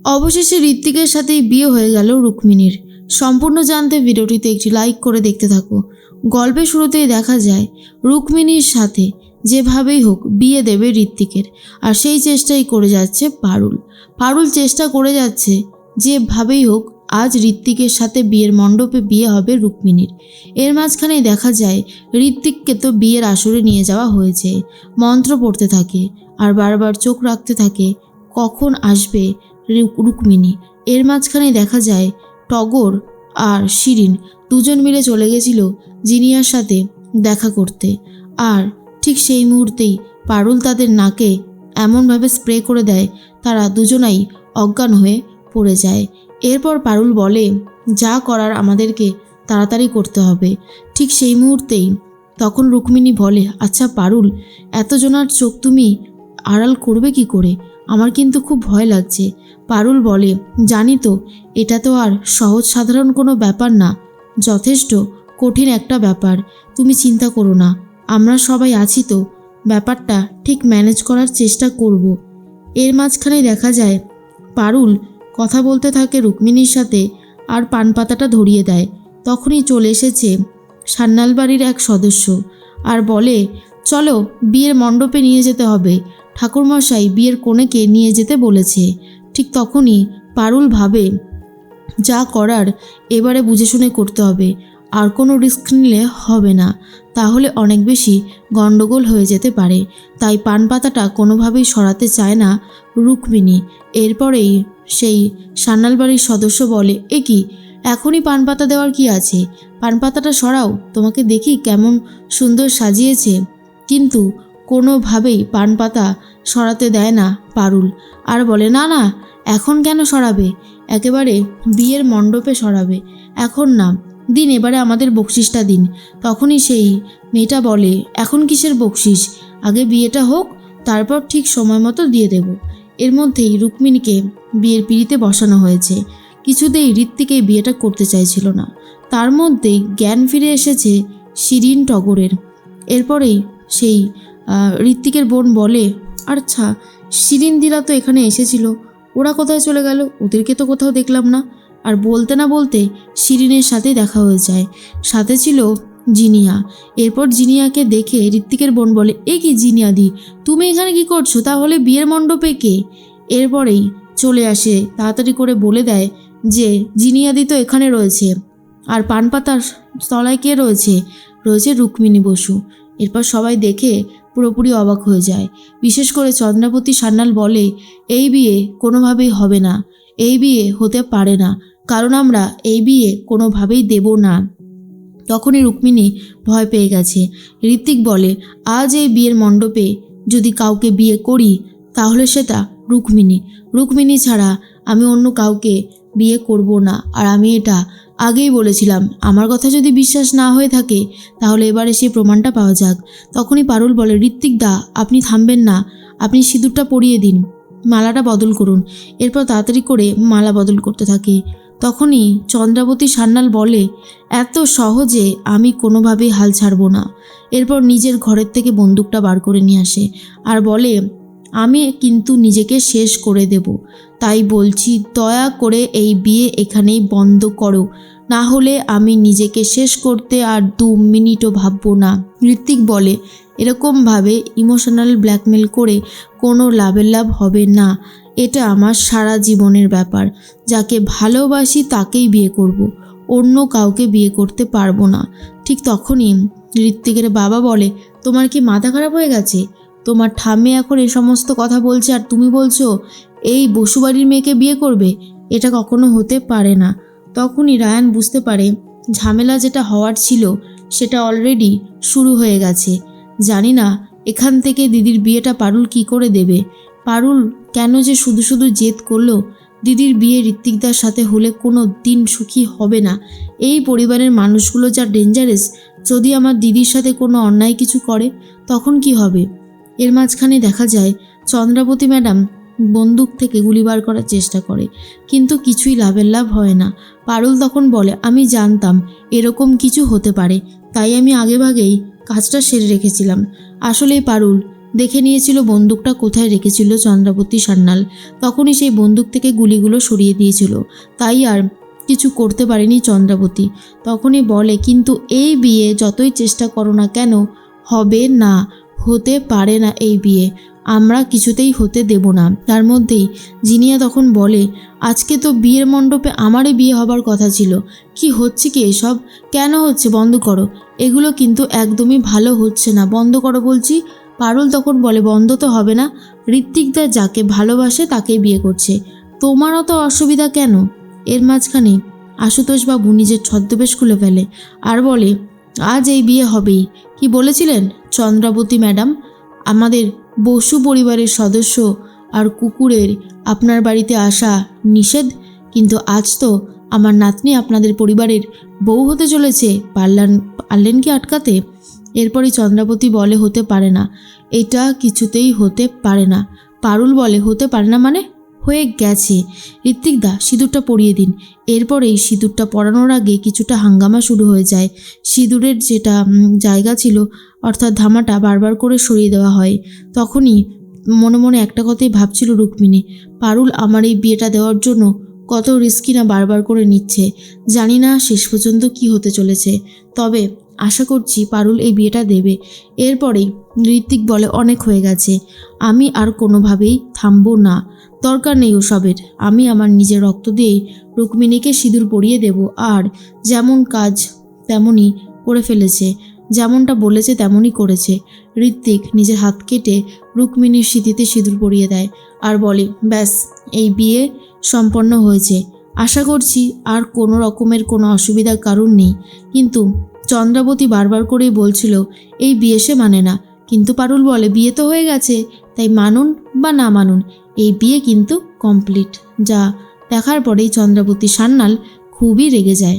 অবশেষে ঋত্বিকের সাথেই বিয়ে হয়ে গেল রুক্মিণীর। সম্পূর্ণ জানতে ভিডিওটিতে একটি লাইক করে দেখতে থাকো। গল্পের শুরুতেই দেখা যায় রুক্মিণীর সাথে যেভাবেই হোক বিয়ে দেবে ঋত্বিকের, আর সেই চেষ্টাই করে যাচ্ছে পারুল চেষ্টা করে যাচ্ছে যেভাবেই হোক আজ ঋত্বিকের সাথে বিয়ের মণ্ডপে বিয়ে হবে রুক্মিণীর। এর মাঝখানেই দেখা যায় ঋত্বিককে তো বিয়ের আসরে নিয়ে যাওয়া হয়েছে। মন্ত্র পড়তে থাকে আর বারবার চোখ রাখতে থাকে কখন আসবে রুক্মিণী। এর মাঝখানে দেখা যায় টগর আর শিরিন দুজন মিলে চলে গেছিল জিনিয়ার সাথে দেখা করতে, আর ঠিক সেই মুহূর্তেই পারুল তাদের নাকে এমনভাবে স্প্রে করে দেয় তারা দুজনাই অজ্ঞান হয়ে পড়ে যায়। এরপর পারুল বলে, যা করার আমাদেরকে তাড়াতাড়ি করতে হবে। ঠিক সেই মুহূর্তেই তখন রুক্মিণী বলে, আচ্ছা পারুল, এতজনার চোখ তুমি আড়াল করবে কি করে? আমার কিন্তু খুব ভয় লাগছে। পারুল বলে, জানি তো, এটা তো আর সহজ সাধারণ কোনো ব্যাপার না, যথেষ্ট কঠিন একটা ব্যাপার। তুমি চিন্তা করো না, আমরা সবাই আছি তো, ব্যাপারটা ঠিক ম্যানেজ করার চেষ্টা করব। এর মাঝখানে দেখা যায় পারুল কথা বলতে থাকে রুক্মিণীর সাথে আর পান পাতাটা ধরিয়ে দেয়। তখনই চলে এসেছে সান্যাল বাড়ির এক সদস্য আর বলে, চলো বিয়ের মণ্ডপে নিয়ে যেতে হবে, ঠাকুরমশাই বিয়ের কনেকে নিয়ে যেতে বলেছে। ঠিক তখনই পারুল ভাবে, যা করার এবারে বুঝে শুনে করতে হবে, আর কোনো রিস্ক নিলে হবে না, তাহলে অনেক বেশি গণ্ডগোল হয়ে যেতে পারে। তাই পান পাতাটা কোনোভাবেই সরাতে চায় না রুক্মিণী। এরপরেই সেই সান্যাল বাড়ির সদস্য বলে, এ কি, এখনই পান পাতা দেওয়ার কি আছে? পান পাতাটা সরাও, তোমাকে দেখি কেমন সুন্দর সাজিয়েছে। কিন্তু কোনোভাবেই পান পাতা সরাতে দেয় না পারুল, আর বলে, না না, এখন কেন সরাবে, একেবারে বিয়ের মণ্ডপে সরাবে, এখন না, দিন এবারে আমাদের বকশিসটা দিন। তখনই সেই মেয়েটা বলে, এখন কিসের বকশিস, আগে বিয়েটা হোক, তারপর ঠিক সময় মতো দিয়ে দেব। এর মধ্যেই রুক্মিণীকে বিয়ের পিঁড়িতে বসানো হয়েছে। কিছুতেই ঋত্বিক এই বিয়েটা করতে চাইছিল না। তার মধ্যেই জ্ঞান ফিরে এসেছে শিরিন টগরের। এরপরেই সেই ঋত্বিকের বোন বলে, আচ্ছা শিরিন দিরা তো এখানে এসেছিল, ওরা কোথায় চলে গেল? ওদেরকে তো কোথাও দেখলাম না। আর বলতে না বলতে শিরিনের সাথে দেখা হয়ে যায়, সাথে ছিল জিনিয়া। এরপর জিনিয়াকে দেখে ঋত্বিকের বোন বলে, এ কি জিনিয়া দি, তুমি এখানে কি করছো? তাহলে বিয়ের মণ্ডপে কে? এরপরেই চলে আসে, তাড়াতাড়ি করে বলে দেয় যে জিনিয়া দি তো এখানে রয়েছে, আর পান পাতার তলায় কে রয়েছে? রয়েছে রুক্মিণী বসু। এরপর সবাই দেখে পুরোপুরি অবাক হয়ে যায়। বিশেষ করে চন্দ্রাবতী সান্যাল বলে, এই বিয়ে কোনোভাবেই হবে না, এই বিয়ে হতে পারে না, কারণ আমরা এই বিয়ে কোনোভাবেই দেব না। তখনই রুক্মিণী ভয় পেয়ে গেছে। ঋত্বিক বলে, আজ এই বিয়ের মণ্ডপে যদি কাউকে বিয়ে করি তাহলে সেটা রুক্মিণী ছাড়া আমি অন্য কাউকে বিয়ে করব না। আর আমি এটা আগেই বলেছিলাম, আমার কথা যদি বিশ্বাস না হয়ে থাকে তাহলে এবারে সেই প্রমাণটা পাওয়া যাক। তখনই পারুল বলে, ঋত্বিক দা, আপনি থামবেন না, আপনি সিঁদুরটা পরিয়ে দিন, মালাটা বদল করুন। এরপর তাড়াতাড়ি করে মালা বদল করতে থাকে। তখনই চন্দ্রাবতী সান্যাল বলে, এত সহজে আমি কোনোভাবেই হাল ছাড়ব না। এরপর নিজের ঘরের থেকে বন্দুকটা বার করে নিয়ে আসে আর বলে, আমি কিন্তু নিজেকে শেষ করে দেব, তাই বলছি দয়া করে এই বিয়ে এখানেই বন্ধ করো, না হলে আমি নিজেকে শেষ করতে আর 2 মিনিটও ভাববো না। ঋত্বিক বলে, এরকমভাবে ইমোশনাল ব্ল্যাকমেল করে কোনো লাভ হবে না, এটা আমার সারা জীবনের ব্যাপার, যাকে ভালোবাসি তাকেই বিয়ে করব, অন্য কাউকে বিয়ে করতে পারবো না। ঠিক তখনই ঋত্বিকের বাবা বলে, তোমার কি মাথা খারাপ হয়ে গেছে? তোমার ঠাম্মি এখন এই সমস্ত কথা বলছে আর তুমি বলছো এই বসুবাড়ির মেয়েকে বিয়ে করবে? এটা কখনো হতে পারে না। তখনই রায়ান বুঝতে পারে ঝামেলা যেটা হওয়ার ছিল সেটা অলরেডি শুরু হয়ে গেছে। জানি না এখান থেকে দিদির বিয়েটা পারুল কি করে দেবে। পারুল কেন যে শুধু শুধু জেদ করলো? দিদির বিয়ে ঋত্বিকদার সাথে হলে কোনো দিন সুখী হবে না। এই পরিবারের মানুষগুলো যা ডেঞ্জারাস, যদি আমার দিদির সাথে কোনো অন্যায় কিছু করে তখন কি হবে? এর মাঝখানে দেখা যায় চন্দ্রাবতী ম্যাডাম বন্দুক থেকে গুলি বার করার চেষ্টা করে, কিন্তু কিছুই লাভ হয় না। পারুল তখন বলে, আমি জানতাম এরকম কিছু হতে পারে, তাই আমি আগেভাগেই কাজটা সেরে রেখেছিলাম। আসলে পারুল, দেখে নিয়েছিল বন্দুকটা কোথায় রেখেছিল চন্দ্রাবতী সান্যাল। তখনই সেই বন্দুক থেকে গুলিগুলো সরিয়ে দিয়েছিল। তাই আর কিছু করতে পারেনি চন্দ্রাবতী। তখনই বলে, কিন্তু এই বিয়ে যতই চেষ্টা করো না কেন হবে না, হতে পারে না এই বিয়ে, আমরা কিছুতেই হতে দেব না। তার মধ্যেই জিনিয়া তখন বলে, আজকে তো বিয়ের মণ্ডপে আমারই বিয়ে হবার কথা ছিল, কি হচ্ছে কি এসব, কেন হচ্ছে, বন্ধ করো, এগুলো কিন্তু একদমই ভালো হচ্ছে না, বন্ধ করো বলছি। পারুল তখন বলে, বন্ধ তো হবে না, ঋত্বিকদা যাকে ভালোবাসে তাকেই বিয়ে করছে, তোমারও তো অসুবিধা কেন? এর মাঝখানে আশুতোষবাবু নিজের ছদ্মবেশ খুলে ফেলে আর বলে, আজ এই বিয়ে হবেই। কি বলেছিলেন চন্দ্রাবতী ম্যাডাম, আমাদের বসু পরিবারের সদস্য আর কুকুরের আপনার বাড়িতে আসা নিষেধ, কিন্তু আজ তো আমার নাতনি আপনাদের পরিবারের বউ হতে চলেছে, পারলেন কি আটকাতে? এরপরই চন্দ্রাবতী বলে, হতে পারে না, এটা কিছুতেই হতে পারে না। পারুল বলে, হতে পারে না মানে? হয়ে গেছে, ঋত্বিকদা সিঁদুরটা পরিয়ে দিন। এরপরেই সিঁদুরটা পরানোর আগে কিছুটা হাঙ্গামা শুরু হয়ে যায়। সিঁদুরের যেটা জায়গা ছিল অর্থাৎ ধামাটা বারবার করে সরিয়ে দেওয়া হয়। তখনই মনে মনে একটা কথাই ভাবছিল রুক্মিণী, পারুল আমার এই বিয়েটা দেওয়ার জন্য কত রিস্কি না বারবার করে নিচ্ছে, জানি না শেষ পর্যন্ত কি হতে চলেছে, তবে আশা করছি পারুল এই বিয়েটা দেবে। এরপরেই ঋত্বিক বলে, অনেক হয়ে গেছে, আমি আর কোনোভাবেই থামবো না, দরকার নেই ওসবের, আমি আমার নিজের রক্ত দিয়েই রুক্মিণীকে সিঁদুর পরিয়ে দেব, আর যেমন কাজ তেমনই করে ফেলেছে, যেমনটা বলেছে তেমনই করেছে। ঋত্বিক নিজের হাত কেটে রুক্মিণীর সিঁথিতে সিঁদুর পরিয়ে দেয় আর বলে, ব্যাস এই বিয়ে সম্পন্ন হয়েছে, আশা করছি আর কোনো রকমের কোনো অসুবিধার কারণ নেই। কিন্তু চন্দ্রাবতী বারবার করেই বলছিল এই বিয়ে সে মানে না, কিন্তু পারুল বলে, বিয়ে তো হয়ে গেছে, তাই মানুন বা না মানুন এই বিয়ে কিন্তু কমপ্লিট। যা দেখার পরেই চন্দ্রাবতী সান্যাল খুবই রেগে যায়।